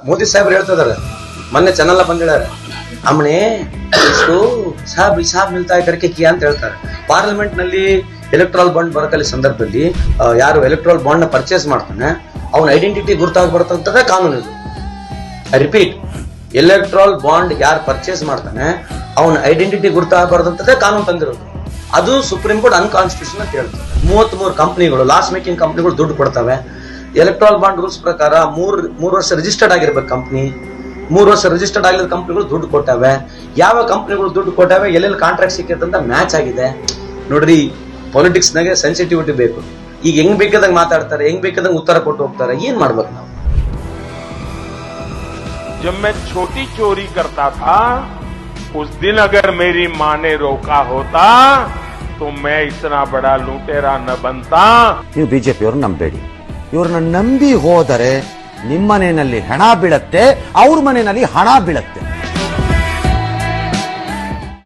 ಮೋದಿ ಸಾಹೇಬ್ರು ಹೇಳ್ತಾ ಇದಾರೆ, ಮೊನ್ನೆ ಚಾನಲ್ ಬಂದಿದ್ದಾರೆ, हमने इसको हिसाब मिलता है करके किया ಅಂತ ಹೇಳ್ತಾರೆ. ಪಾರ್ಲಿಮೆಂಟ್ ನಲ್ಲಿ ಎಲೆಕ್ಟ್ರಲ್ ಬಾಂಡ್ ಬರಕಲ್ಲಿ ಸಂದರ್ಭದಲ್ಲಿ ಯಾರು ಎಲೆಕ್ಟ್ರಲ್ ಬಾಂಡ್ ನ ಪರ್ಚೇಸ್ ಮಾಡ್ತಾನೆ ಅವನ ಐಡೆಂಟಿಟಿ ಗುರುತಾಗಬರ್ತಂತದೇ ಕಾನೂನು ಇದು. ಐ ರಿಪೀಟ್, ಎಲೆಕ್ಟ್ರಲ್ ಬಾಂಡ್ ಯಾರು ಪರ್ಚೇಸ್ ಮಾಡ್ತಾನೆ ಅವನ ಐಡೆಂಟಿಟಿ ಗುರುತಾಗಬಾರ್ದಂತದೇ ಕಾನೂನು ತಂದಿರೋದು. ಅದು ಸುಪ್ರೀಂ ಕೋರ್ಟ್ ಅನ್ಕಾನ್ಸ್ಟಿಟ್ಯೂಷನ್ ಅಂತ ಹೇಳ್ತಾರೆ. 33 ಕಂಪನಿಗಳು, ಲಾಸ್ ಮೇಕಿಂಗ್ ಕಂಪನಿಗಳು ದುಡ್ಡು ಕೊಡ್ತವೆ. ಎಲೆಕ್ಟ್ರಲ್ ಬಾಂಡ್ ರೂಲ್ಸ್ ಪ್ರಕಾರ 3 ವರ್ಷ ರಿಜಿಸ್ಟರ್ಡ್ ಆಗಿರ್ಬೇಕು ಕಂಪನಿ. 3 ವರ್ಷ ರಿಜಿಸ್ಟರ್ಡ್ ಆಗಿರೋ ಕಂಪನಿಗಳು ದುಡ್ಡು ಕೊಟ್ಟವೆ. ಯಾವ ಕಂಪನಿಗಳು ದುಡ್ಡು ಕೊಟ್ಟವೆ, ಎಲ್ಲೆಲ್ಲಿ ಕಾಂಟ್ರಾಕ್ಟ್ ಸಿಕ್ಕಂತ ಮ್ಯಾಚ್ ಆಗಿದೆ ನೋಡ್ರಿ. ಪಾಲಿಟಿಕ್ಸ್ ನಾಗೆ ಸೆನ್ಸಿಟಿವಿಟಿ ಬೇಕು. ಈಗ ಹೆಂಗ್ ಬೇಕಾದಂಗೆ ಮಾತಾಡ್ತಾರೆ, ಹೆಂಗ್ ಬೇಕಾದಂಗೆ ಉತ್ತರ ಕೊಟ್ಟು ಹೋಗ್ತಾರೆ. ಏನ್ ಮಾಡ್ಬೇಕು ನಾವು? जब मैं छोटी चोरी करता था उस दिन अगर मेरी मां ने रोका होता तो मैं इतना बड़ा लुटेरा न बनता. ನೀವು ಬಿಜೆಪಿಯವರು ನಂಬೇಡಿ. ಇವ್ರನ್ನ ನಂಬಿ ಹೋದರೆ ನಿಮ್ಮ ಮನೆಯಲ್ಲಿ ಹೆಣ ಬೀಳತ್ತೆ, ಅವ್ರ ಮನೆಯಲ್ಲಿ ಹಣ ಬೀಳತ್ತೆ.